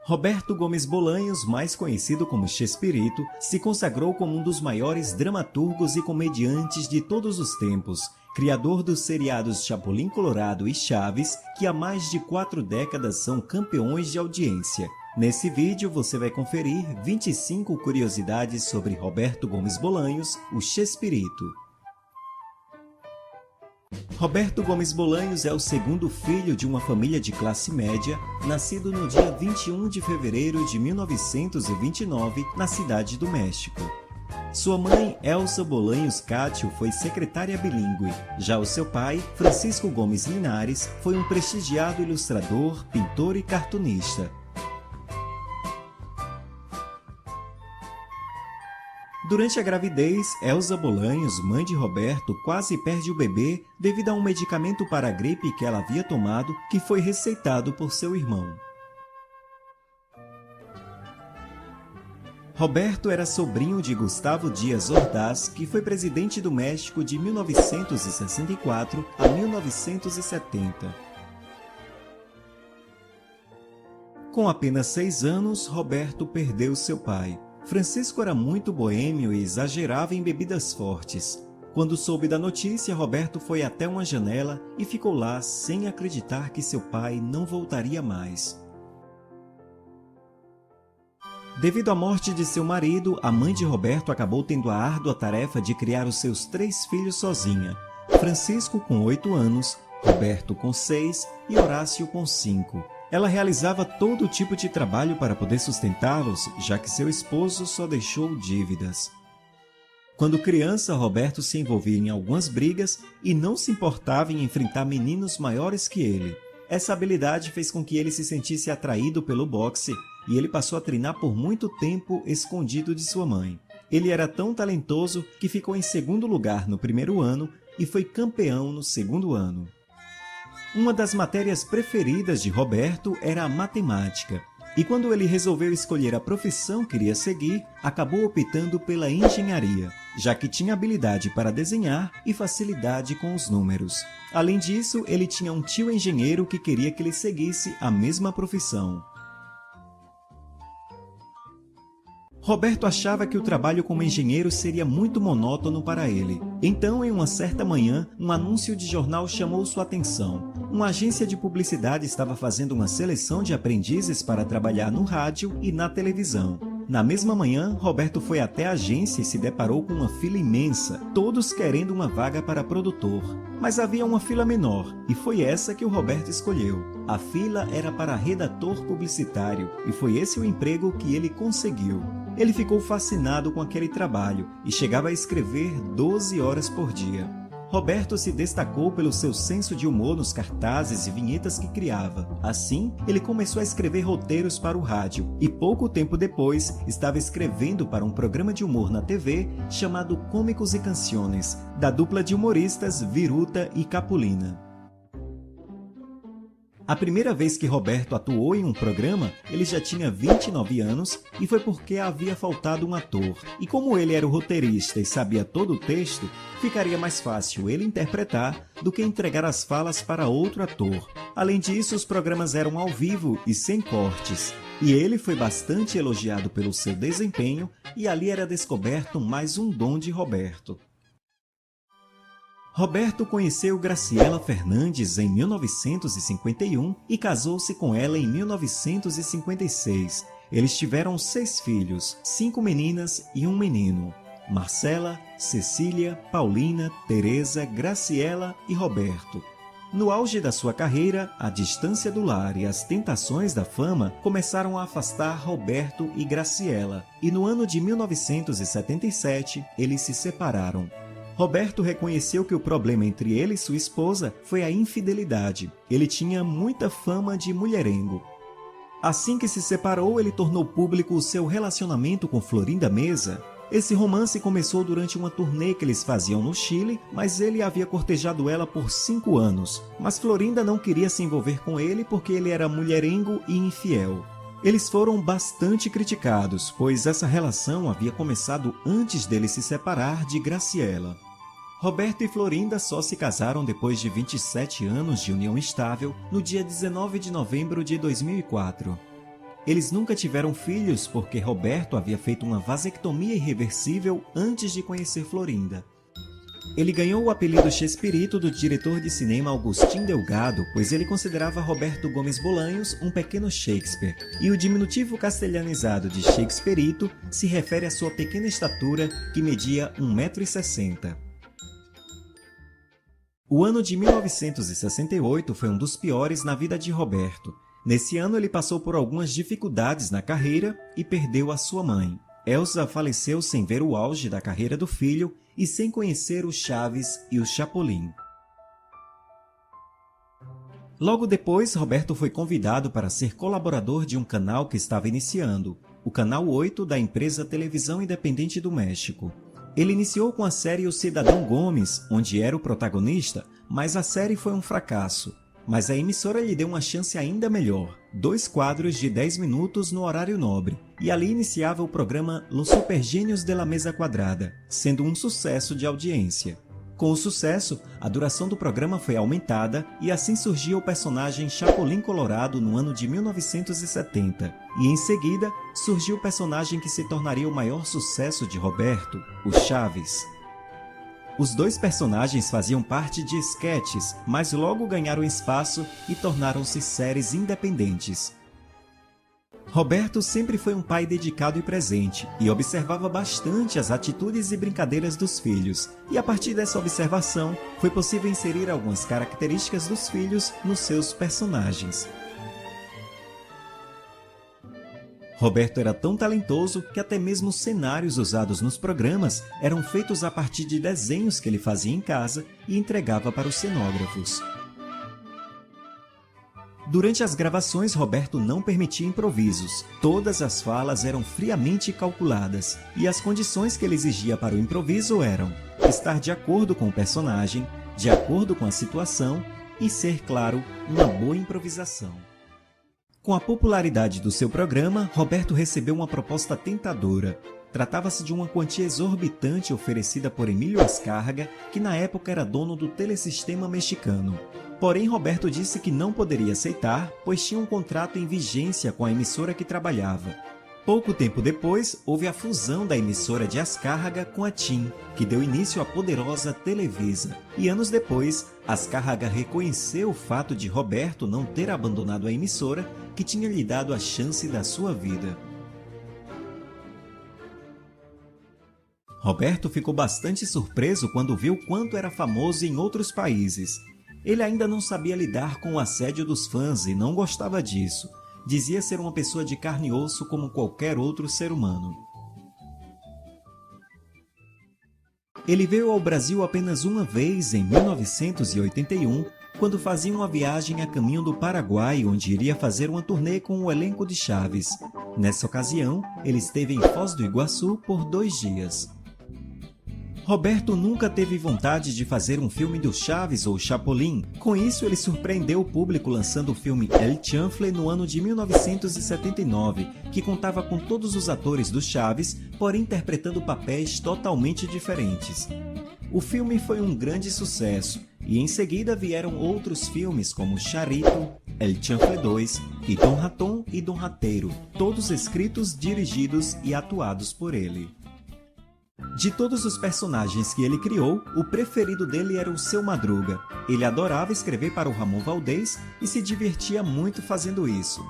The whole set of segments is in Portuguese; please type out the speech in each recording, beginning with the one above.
Roberto Gomes Bolanhos, mais conhecido como Chespirito, se consagrou como um dos maiores dramaturgos e comediantes de todos os tempos, criador dos seriados Chapulin Colorado e Chaves, que há mais de 4 décadas são campeões de audiência. Nesse vídeo você vai conferir 25 curiosidades sobre Roberto Gomes Bolanhos, o Chespirito. Roberto Gomes Bolanhos é o segundo filho de uma família de classe média, nascido no dia 21 de fevereiro de 1929, na Cidade do México. Sua mãe, Elsa Bolanhos Cátio, foi secretária bilíngue. Já o seu pai, Francisco Gomes Linares, foi um prestigiado ilustrador, pintor e cartunista. Durante a gravidez, Elsa Bolanhos, mãe de Roberto, quase perde o bebê devido a um medicamento para a gripe que ela havia tomado, que foi receitado por seu irmão. Roberto era sobrinho de Gustavo Díaz Ordaz, que foi presidente do México de 1964 a 1970. Com apenas 6 anos, Roberto perdeu seu pai. Francisco era muito boêmio e exagerava em bebidas fortes. Quando soube da notícia, Roberto foi até uma janela e ficou lá sem acreditar que seu pai não voltaria mais. Devido à morte de seu marido, a mãe de Roberto acabou tendo a árdua tarefa de criar os seus 3 filhos sozinha. Francisco com 8 anos, Roberto com 6 e Horácio com 5. Ela realizava todo tipo de trabalho para poder sustentá-los, já que seu esposo só deixou dívidas. Quando criança, Roberto se envolvia em algumas brigas e não se importava em enfrentar meninos maiores que ele. Essa habilidade fez com que ele se sentisse atraído pelo boxe e ele passou a treinar por muito tempo escondido de sua mãe. Ele era tão talentoso que ficou em 2º lugar no 1º ano e foi campeão no 2º ano. Uma das matérias preferidas de Roberto era a matemática, e quando ele resolveu escolher a profissão que iria seguir, acabou optando pela engenharia, já que tinha habilidade para desenhar e facilidade com os números. Além disso, ele tinha um tio engenheiro que queria que ele seguisse a mesma profissão. Roberto achava que o trabalho como engenheiro seria muito monótono para ele. Então, em uma certa manhã, um anúncio de jornal chamou sua atenção. Uma agência de publicidade estava fazendo uma seleção de aprendizes para trabalhar no rádio e na televisão. Na mesma manhã, Roberto foi até a agência e se deparou com uma fila imensa, todos querendo uma vaga para produtor. Mas havia uma fila menor, e foi essa que o Roberto escolheu. A fila era para redator publicitário, e foi esse o emprego que ele conseguiu. Ele ficou fascinado com aquele trabalho e chegava a escrever 12 horas por dia. Roberto se destacou pelo seu senso de humor nos cartazes e vinhetas que criava. Assim, ele começou a escrever roteiros para o rádio e pouco tempo depois estava escrevendo para um programa de humor na TV chamado Cômicos e Canciones, da dupla de humoristas Viruta e Capulina. A primeira vez que Roberto atuou em um programa, ele já tinha 29 anos e foi porque havia faltado um ator. E como ele era o roteirista e sabia todo o texto, ficaria mais fácil ele interpretar do que entregar as falas para outro ator. Além disso, os programas eram ao vivo e sem cortes. E ele foi bastante elogiado pelo seu desempenho e ali era descoberto mais um dom de Roberto. Roberto conheceu Graciela Fernandes em 1951 e casou-se com ela em 1956. Eles tiveram 6 filhos, 5 meninas e um menino: Marcela, Cecília, Paulina, Teresa, Graciela e Roberto. No auge da sua carreira, a distância do lar e as tentações da fama começaram a afastar Roberto e Graciela, e no ano de 1977 eles se separaram. Roberto reconheceu que o problema entre ele e sua esposa foi a infidelidade. Ele tinha muita fama de mulherengo. Assim que se separou, ele tornou público o seu relacionamento com Florinda Meza. Esse romance começou durante uma turnê que eles faziam no Chile, mas ele havia cortejado ela por 5 anos. Mas Florinda não queria se envolver com ele porque ele era mulherengo e infiel. Eles foram bastante criticados, pois essa relação havia começado antes dele se separar de Graciela. Roberto e Florinda só se casaram depois de 27 anos de união estável, no dia 19 de novembro de 2004. Eles nunca tiveram filhos porque Roberto havia feito uma vasectomia irreversível antes de conhecer Florinda. Ele ganhou o apelido Chespirito do diretor de cinema Agustín Delgado, pois ele considerava Roberto Gomes Bolanhos um pequeno Shakespeare, e o diminutivo castelhanizado de Shakespearito se refere à sua pequena estatura, que media 1,60 m. O ano de 1968 foi um dos piores na vida de Roberto. Nesse ano ele passou por algumas dificuldades na carreira e perdeu a sua mãe. Elsa faleceu sem ver o auge da carreira do filho e sem conhecer o Chaves e o Chapolin. Logo depois, Roberto foi convidado para ser colaborador de um canal que estava iniciando, o Canal 8 da empresa Televisão Independente do México. Ele iniciou com a série O Cidadão Gomes, onde era o protagonista, mas a série foi um fracasso. Mas a emissora lhe deu uma chance ainda melhor, 2 quadros de 10 minutos no horário nobre, e ali iniciava o programa Los Supergênios de la Mesa Quadrada, sendo um sucesso de audiência. Com o sucesso, a duração do programa foi aumentada e assim surgiu o personagem Chapolin Colorado no ano de 1970, e em seguida surgiu o personagem que se tornaria o maior sucesso de Roberto, o Chaves. Os dois personagens faziam parte de esquetes, mas logo ganharam espaço e tornaram-se séries independentes. Roberto sempre foi um pai dedicado e presente, e observava bastante as atitudes e brincadeiras dos filhos, e a partir dessa observação, foi possível inserir algumas características dos filhos nos seus personagens. Roberto era tão talentoso que até mesmo os cenários usados nos programas eram feitos a partir de desenhos que ele fazia em casa e entregava para os cenógrafos. Durante as gravações, Roberto não permitia improvisos. Todas as falas eram friamente calculadas, e as condições que ele exigia para o improviso eram estar de acordo com o personagem, de acordo com a situação e ser, claro, uma boa improvisação. Com a popularidade do seu programa, Roberto recebeu uma proposta tentadora. Tratava-se de uma quantia exorbitante oferecida por Emílio Azcárraga, que na época era dono do Telesistema Mexicano. Porém, Roberto disse que não poderia aceitar, pois tinha um contrato em vigência com a emissora que trabalhava. Pouco tempo depois, houve a fusão da emissora de Azcárraga com a TIM, que deu início à poderosa Televisa. E anos depois, Azcárraga reconheceu o fato de Roberto não ter abandonado a emissora, que tinha lhe dado a chance da sua vida. Roberto ficou bastante surpreso quando viu quanto era famoso em outros países. Ele ainda não sabia lidar com o assédio dos fãs e não gostava disso. Dizia ser uma pessoa de carne e osso como qualquer outro ser humano. Ele veio ao Brasil apenas uma vez, em 1981, quando fazia uma viagem a caminho do Paraguai, onde iria fazer uma turnê com o elenco de Chaves. Nessa ocasião, ele esteve em Foz do Iguaçu por 2 dias. Roberto nunca teve vontade de fazer um filme do Chaves ou Chapolin. Com isso, ele surpreendeu o público lançando o filme El Chanfle no ano de 1979, que contava com todos os atores do Chaves, porém interpretando papéis totalmente diferentes. O filme foi um grande sucesso, e em seguida vieram outros filmes como Charito, El Chanfle 2 e Don Ratón e Don Rateiro, todos escritos, dirigidos e atuados por ele. De todos os personagens que ele criou, o preferido dele era o Seu Madruga. Ele adorava escrever para o Ramon Valdez e se divertia muito fazendo isso.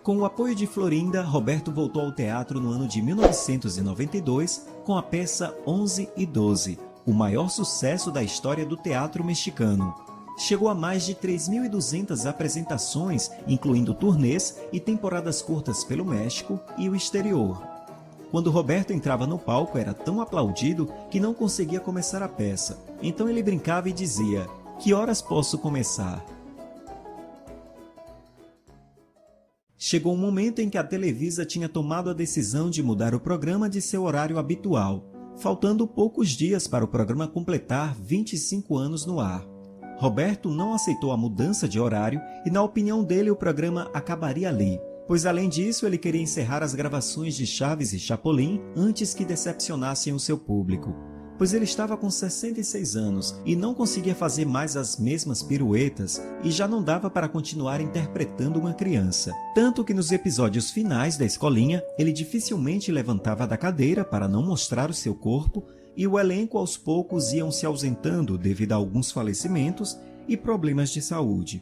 Com o apoio de Florinda, Roberto voltou ao teatro no ano de 1992 com a peça 11 e 12, o maior sucesso da história do teatro mexicano. Chegou a mais de 3.200 apresentações, incluindo turnês e temporadas curtas pelo México e o exterior. Quando Roberto entrava no palco, era tão aplaudido que não conseguia começar a peça. Então ele brincava e dizia: "Que horas posso começar?" Chegou um momento em que a Televisa tinha tomado a decisão de mudar o programa de seu horário habitual, faltando poucos dias para o programa completar 25 anos no ar. Roberto não aceitou a mudança de horário e, na opinião dele, o programa acabaria ali, pois além disso ele queria encerrar as gravações de Chaves e Chapolin antes que decepcionassem o seu público. pois ele estava com 66 anos e não conseguia fazer mais as mesmas piruetas e já não dava para continuar interpretando uma criança. Tanto que nos episódios finais da escolinha, ele dificilmente levantava da cadeira para não mostrar o seu corpo e o elenco aos poucos iam se ausentando devido a alguns falecimentos e problemas de saúde.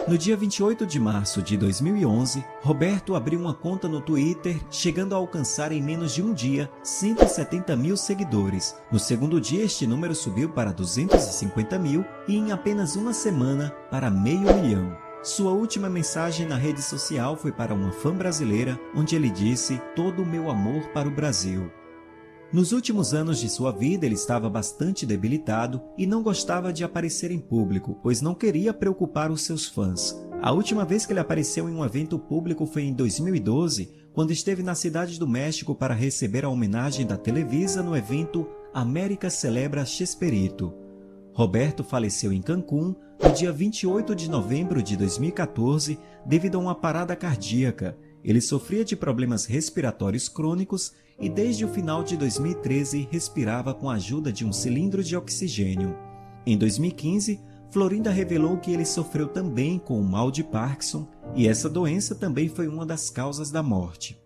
No dia 28 de março de 2011, Roberto abriu uma conta no Twitter, chegando a alcançar em menos de um dia 170 mil seguidores. No segundo dia, este número subiu para 250 mil e em apenas uma semana para 500 mil. Sua última mensagem na rede social foi para uma fã brasileira, onde ele disse todo o meu amor para o Brasil. Nos últimos anos de sua vida, ele estava bastante debilitado e não gostava de aparecer em público, pois não queria preocupar os seus fãs. A última vez que ele apareceu em um evento público foi em 2012, quando esteve na Cidade do México para receber a homenagem da Televisa no evento América Celebra Chespirito. Roberto faleceu em Cancún no dia 28 de novembro de 2014 devido a uma parada cardíaca. Ele sofria de problemas respiratórios crônicos e desde o final de 2013 respirava com a ajuda de um cilindro de oxigênio. Em 2015, Florinda revelou que ele sofreu também com o mal de Parkinson e essa doença também foi uma das causas da morte.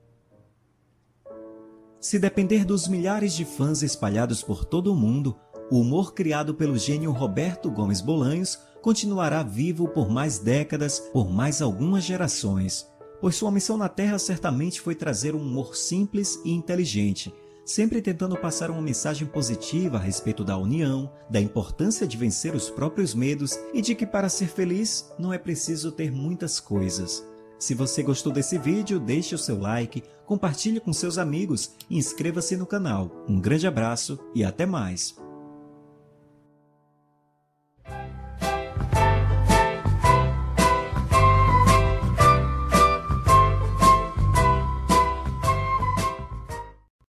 Se depender dos milhares de fãs espalhados por todo o mundo, o humor criado pelo gênio Roberto Gomes Bolanhos continuará vivo por mais décadas, por mais algumas gerações. Pois sua missão na Terra certamente foi trazer um humor simples e inteligente, sempre tentando passar uma mensagem positiva a respeito da união, da importância de vencer os próprios medos e de que para ser feliz não é preciso ter muitas coisas. Se você gostou desse vídeo, deixe o seu like, compartilhe com seus amigos e inscreva-se no canal. Um grande abraço e até mais!